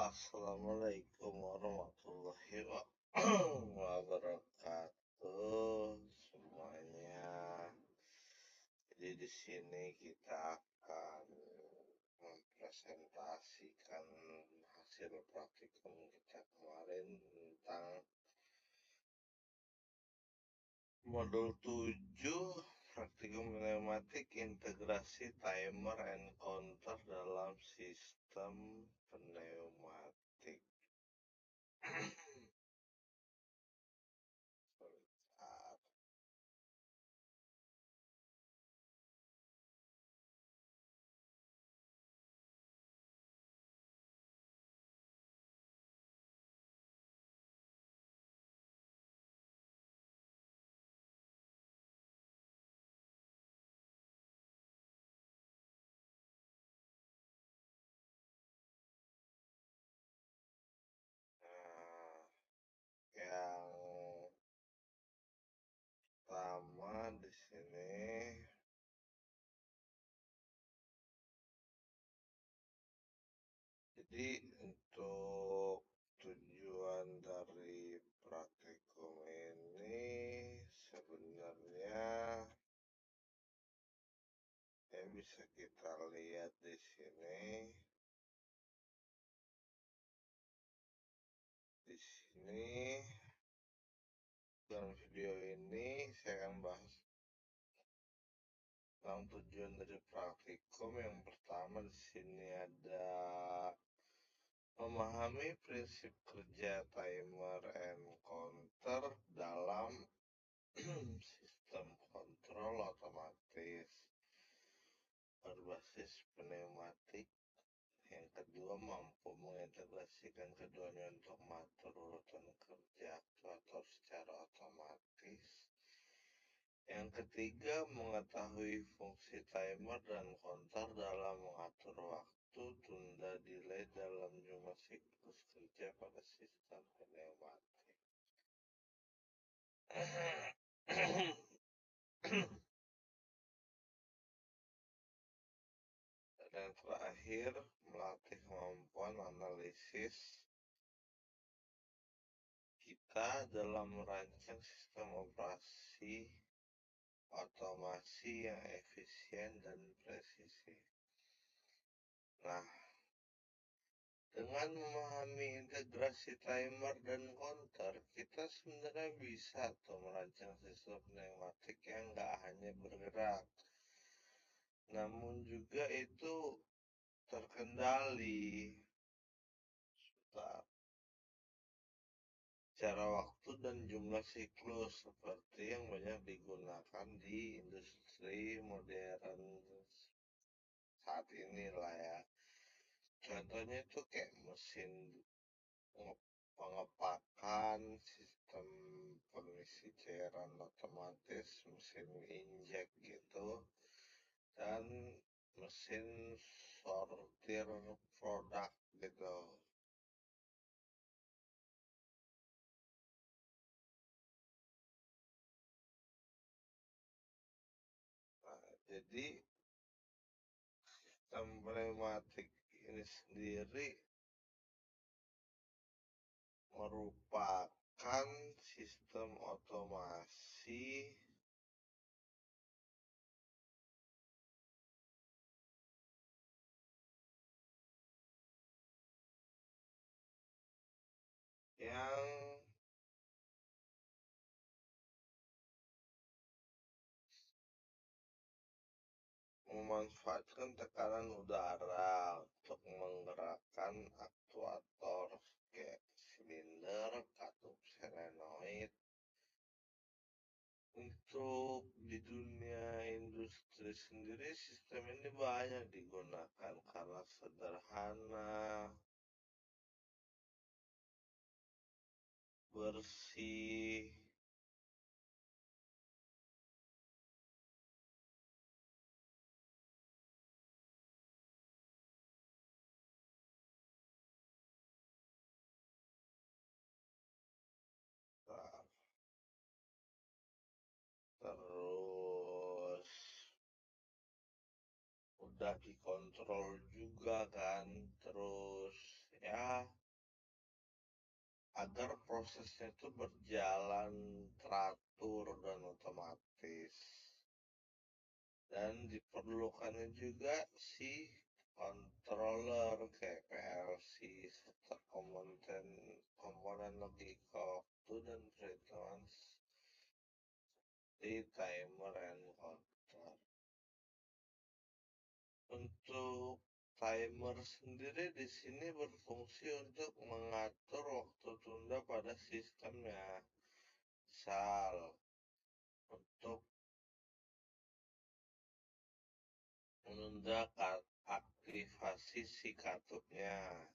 Assalamualaikum warahmatullahi wabarakatuh semuanya. Jadi di sini kita akan mempresentasikan hasil praktikum kita kemarin tentang modul 7 praktikum pneumatik integrasi timer and counter dalam sistem pneumatik. Sebentar. Nah, yang pertama di sini, jadi untuk tujuan dari praktikum ini sebenarnya yang bisa kita lihat di sini. Di sini dalam video ini saya akan bahas tentang tujuan dari praktikum. Yang pertama di sini ada memahami prinsip kerja timer and counter dalam sistem kontrol otomatis berbasis pneumatik. Yang kedua, mampu mengintegrasikan keduanya untuk mengatur urutan kerja aktuator secara otomatis. Yang ketiga, mengetahui fungsi timer dan counter dalam mengatur waktu, tunda, delay dalam jumlah siklus kerja pada sistem pneumatik. Dan terakhir, melatih kemampuan analisis kita dalam merancang sistem operasi otomasi yang efisien dan presisi. Nah, dengan memahami integrasi timer dan counter, kita sebenarnya bisa tuh merancang sistem pneumatik yang nggak hanya bergerak, namun juga itu terkendali secara waktu dan jumlah siklus seperti yang banyak digunakan di industri modern saat ini lah ya. Contohnya itu kayak mesin pengepakan, sistem pengisi cairan otomatis, mesin injek gitu, dan mesin sortir produk gitu. Nah, jadi sistem pneumatik ini sendiri merupakan sistem otomasi yang memanfaatkan tekanan udara untuk menggerakkan aktuator kayak silinder, katup solenoid. Untuk di dunia industri sendiri, sistem ini banyak digunakan karena sederhana, bersih, terus udah dikontrol juga kan, terus ya agar prosesnya itu berjalan teratur dan otomatis. Dan diperlukannya juga si controller kayak PLC serta komponen logika waktu dan perhitungan di timer and counter. Untuk timer sendiri di sini berfungsi untuk mengatur waktu tunda pada sistemnya. Misal, untuk menunda aktivasi si katupnya.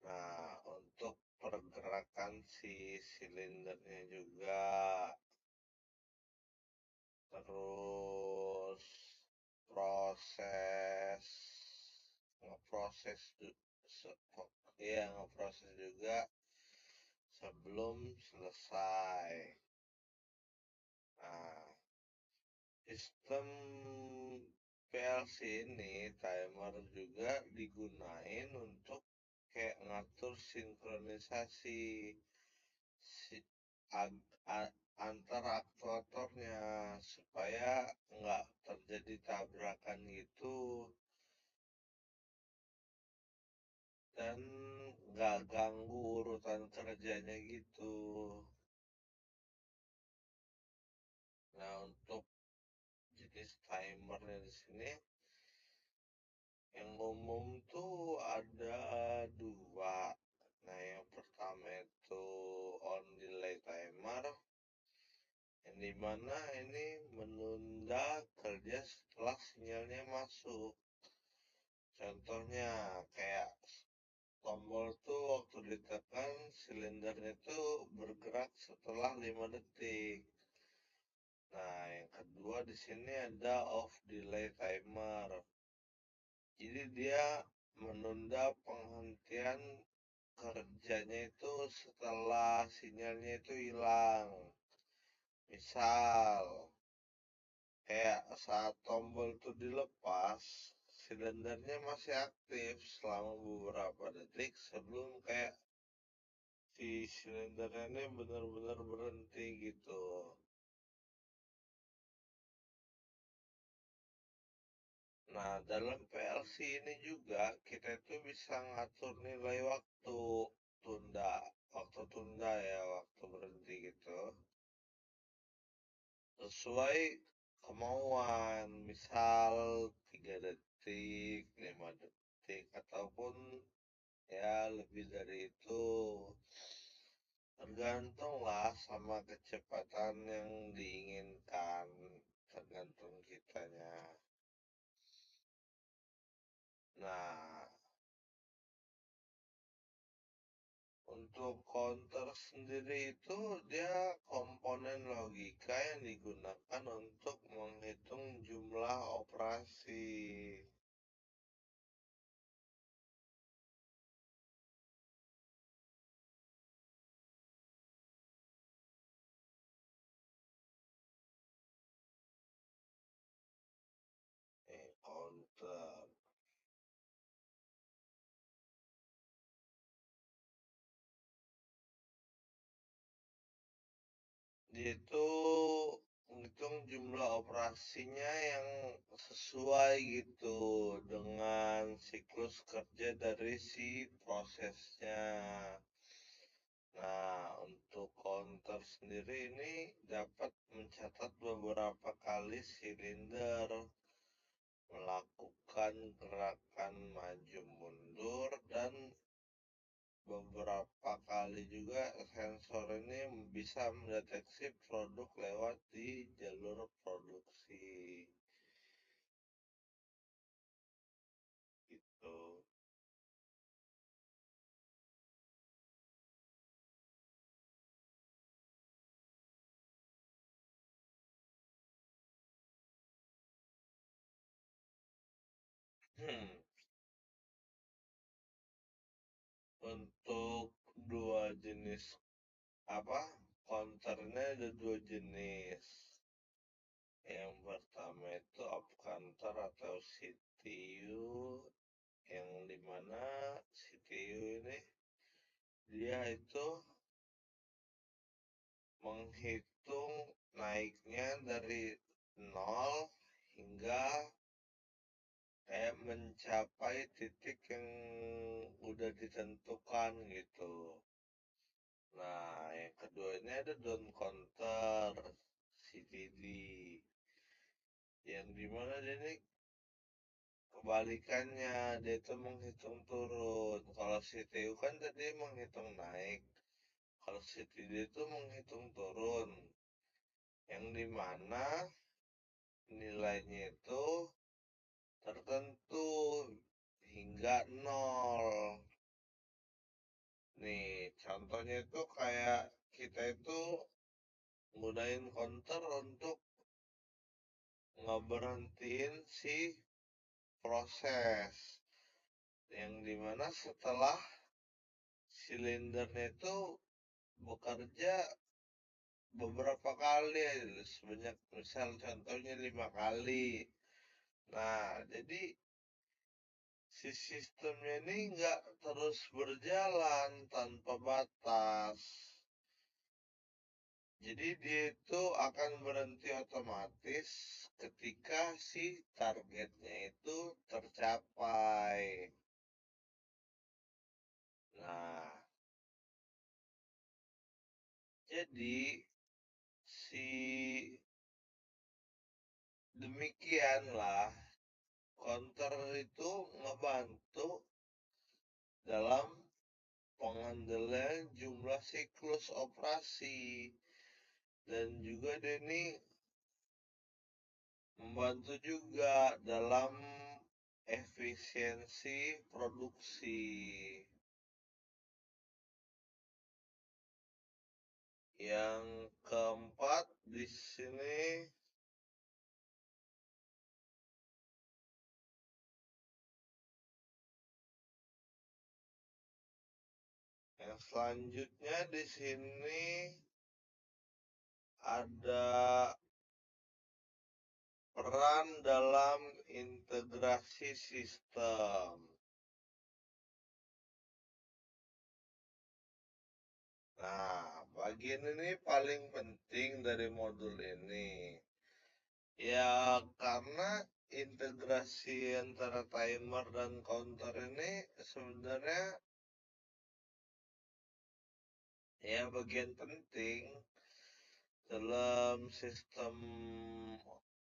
Nah, untuk pergerakan si silindernya juga. Terus proses ngeproses ngeproses juga sebelum selesai. Nah, sistem PLC ini timer juga digunain untuk kayak ngatur sinkronisasi antar aktuatornya supaya nggak terjadi tabrakan gitu dan nggak ganggu urutan kerjanya gitu. Nah, untuk jenis timernya di sini yang umum tuh ada dua. Nah, yang pertama itu on delay timer, yang dimana ini menunda kerja setelah sinyalnya masuk. Contohnya kayak tombol tuh waktu ditekan silindernya tuh bergerak setelah 5 detik. Nah, yang kedua di sini ada off delay timer. Jadi dia menunda penghentian kerjanya itu setelah sinyalnya itu hilang. Misal, kayak saat tombol itu dilepas, silindernya masih aktif selama beberapa detik sebelum kayak si silindernya ini benar-benar berhenti gitu. Nah, dalam PLC ini juga kita itu bisa ngatur nilai waktu tunda ya, waktu berhenti gitu. Sesuai kemauan, misal 3 detik, 5 detik, ataupun ya lebih dari itu. Tergantung lah sama kecepatan yang diinginkan, tergantung kitanya. Nah, untuk counter sendiri itu dia komponen logika yang digunakan untuk menghitung jumlah operasi. Counter. Dia itu menghitung jumlah operasinya yang sesuai gitu dengan siklus kerja dari si prosesnya. Nah, untuk counter sendiri ini dapat mencatat beberapa kali silinder melakukan gerakan maju mundur dan beberapa kali juga sensor ini bisa mendeteksi produk lewat di jalur produksi gitu. Hmm, untuk dua jenis apa counternya ada dua jenis. Yang pertama itu up counter atau CTU, yang dimana CTU ini dia itu menghitung naiknya dari nol hingga kayak mencapai titik yang udah ditentukan gitu. Nah, yang kedua ini ada down counter CTD, yang dimana dia ini kebalikannya, dia itu menghitung turun. Kalau CTU kan tadi menghitung naik, kalau CTD itu menghitung turun, yang dimana nilainya itu tertentu hingga nol. Nih, contohnya itu kayak kita itu gunain counter untuk ngeberhentiin si proses, yang dimana setelah silindernya itu bekerja beberapa kali, sebanyak misal contohnya 5 kali. Nah, jadi si sistemnya ini nggak terus berjalan tanpa batas. Jadi dia itu akan berhenti otomatis ketika si targetnya itu tercapai. Nah, jadi si demikianlah counter itu ngebantu dalam pengendalian jumlah siklus operasi, dan juga dia ini membantu juga dalam efisiensi produksi. Yang keempat di sini yang selanjutnya di sini ada peran dalam integrasi sistem. Nah, bagian ini paling penting dari modul ini. Ya, karena integrasi antara timer dan counter ini sebenarnya ya bagian penting dalam sistem,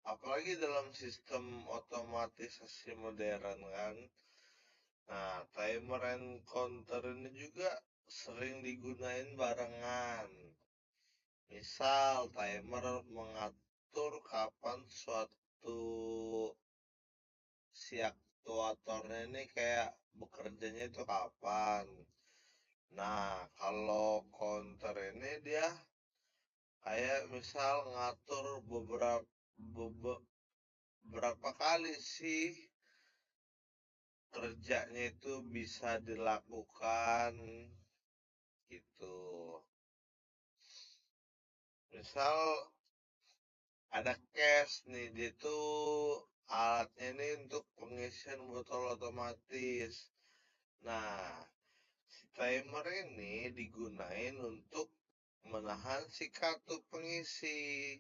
apalagi dalam sistem otomatisasi modern kan. Nah, timer and counter ini juga sering digunain barengan. Misal timer mengatur kapan suatu si aktuatornya ini kayak bekerjanya itu kapan. Nah, kalau counter ini dia kayak misal ngatur beberapa kali sih kerjanya itu bisa dilakukan gitu. Misal ada cash nih, dia tuh alatnya ini untuk pengisian botol otomatis. Nah, si timer ini digunain untuk menahan si kartu pengisi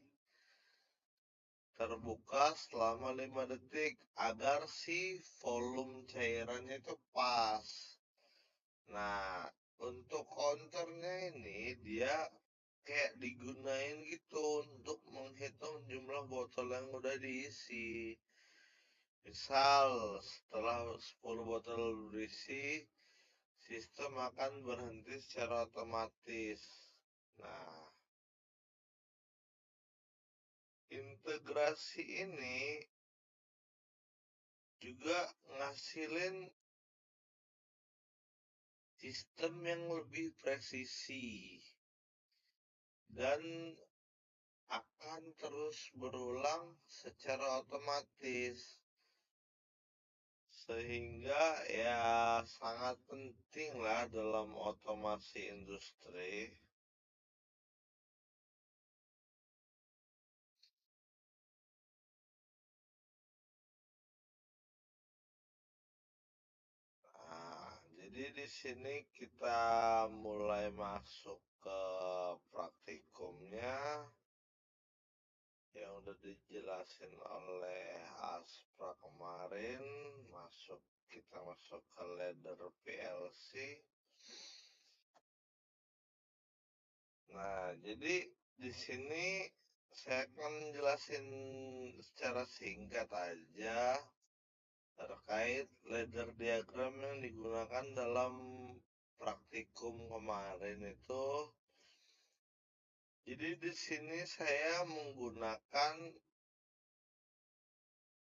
terbuka selama 5 detik agar si volume cairannya itu pas. Nah, untuk counternya ini dia kayak digunain gitu untuk menghitung jumlah botol yang udah diisi. Misal setelah 10 botol berisi, sistem akan berhenti secara otomatis. Nah, integrasi ini juga ngasilin sistem yang lebih presisi dan akan terus berulang secara otomatis, sehingga ya sangat penting lah dalam otomasi industri. Nah, Jadi di sini kita mulai masuk ke praktikumnya yang udah dijelasin oleh Aspra kemarin. Kita masuk ke ladder PLC. Nah, jadi di sini saya akan jelasin secara singkat aja terkait ladder diagram yang digunakan dalam praktikum kemarin itu. Jadi di sini saya menggunakan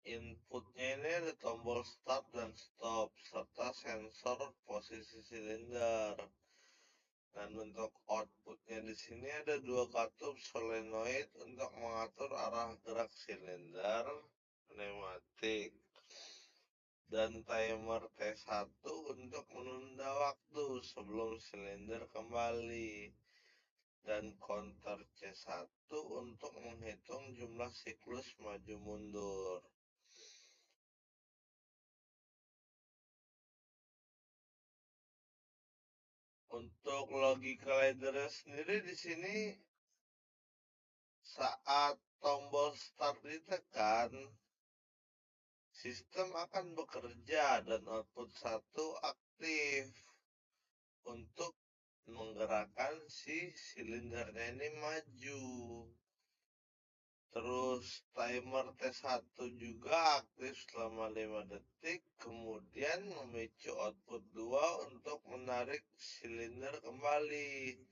inputnya ini ada tombol start dan stop serta sensor posisi silinder. Dan bentuk outputnya di sini ada dua katup solenoid untuk mengatur arah gerak silinder pneumatik dan timer T1 untuk menunda waktu sebelum silinder kembali dan counter C1 untuk menghitung jumlah siklus maju mundur. Untuk logika laddernya sendiri di sini saat tombol start ditekan, sistem akan bekerja dan output 1 aktif untuk menggerakkan si silindernya ini maju. Terus timer T1 juga aktif selama 5 detik, kemudian memicu output 2 untuk menarik silinder kembali.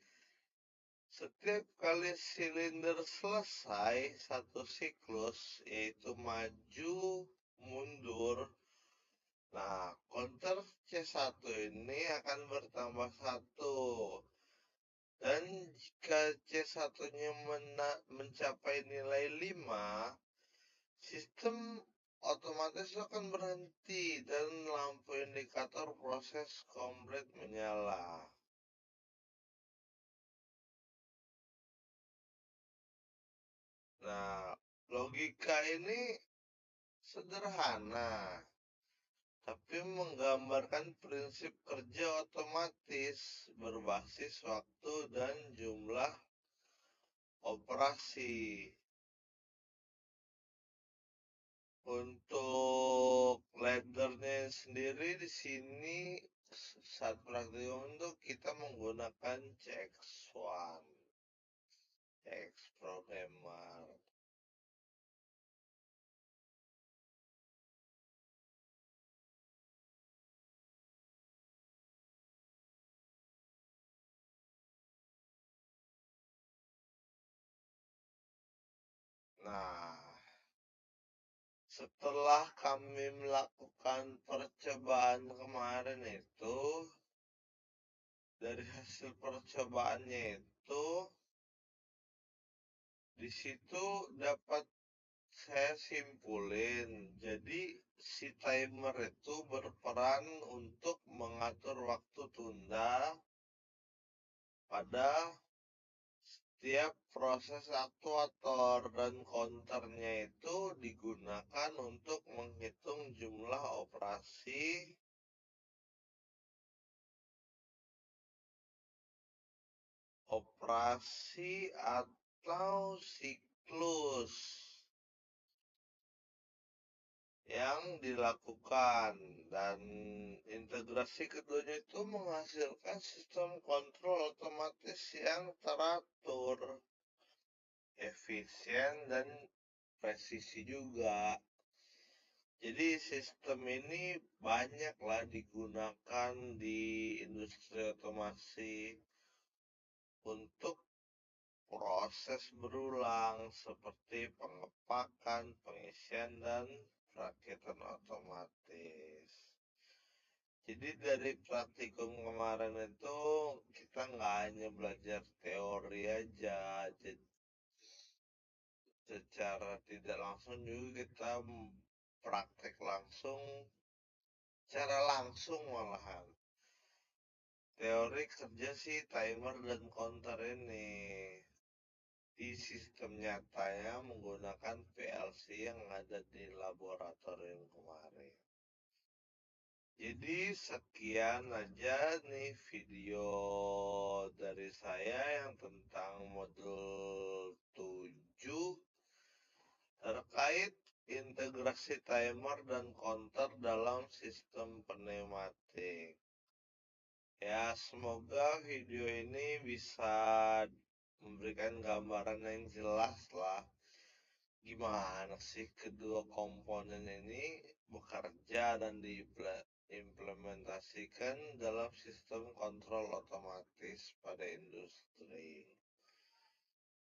Setiap kali silinder selesai satu siklus, yaitu maju mundur, nah counter C1 ini akan bertambah 1. Dan jika C1-nya mencapai nilai 5, sistem otomatis akan berhenti dan lampu indikator proses komplit menyala. Nah, logika ini sederhana, tapi menggambarkan prinsip kerja otomatis berbasis waktu dan jumlah operasi. Untuk laddernya sendiri di sini saat praktikum itu kita menggunakan CX1, CX Programmer. Nah, setelah kami melakukan percobaan kemarin itu, dari hasil percobaannya itu, di situ dapat saya simpulin. Jadi si timer itu berperan untuk mengatur waktu tunda pada setiap proses aktuator dan counternya itu digunakan untuk menghitung jumlah operasi atau siklus yang dilakukan, dan integrasi keduanya itu menghasilkan sistem kontrol otomatis yang teratur, efisien, dan presisi juga. Jadi sistem ini banyaklah digunakan di industri otomasi untuk proses berulang seperti pengepakan, pengisian, dan perakitan otomatis. Jadi dari praktikum kemarin itu kita nggak hanya belajar teori aja, secara tidak langsung juga kita praktek langsung, secara langsung malahan. Teori kerja sih timer dan counter ini di sistem nyatanya menggunakan PLC yang ada di laboratorium kemarin. Jadi sekian aja nih video dari saya yang tentang modul 7 terkait integrasi timer dan counter dalam sistem pneumatik. Ya, semoga video ini bisa memberikan gambaran yang jelas lah gimana sih kedua komponen ini bekerja dan diimplementasikan dalam sistem kontrol otomatis pada industri.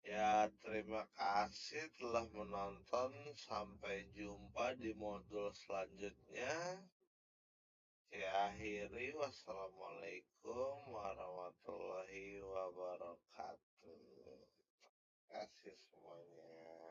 Ya, terima kasih telah menonton. Sampai jumpa di modul selanjutnya. Saya akhiri, wassalamualaikum warahmatullahi wabarakatuh. Terima kasih semuanya.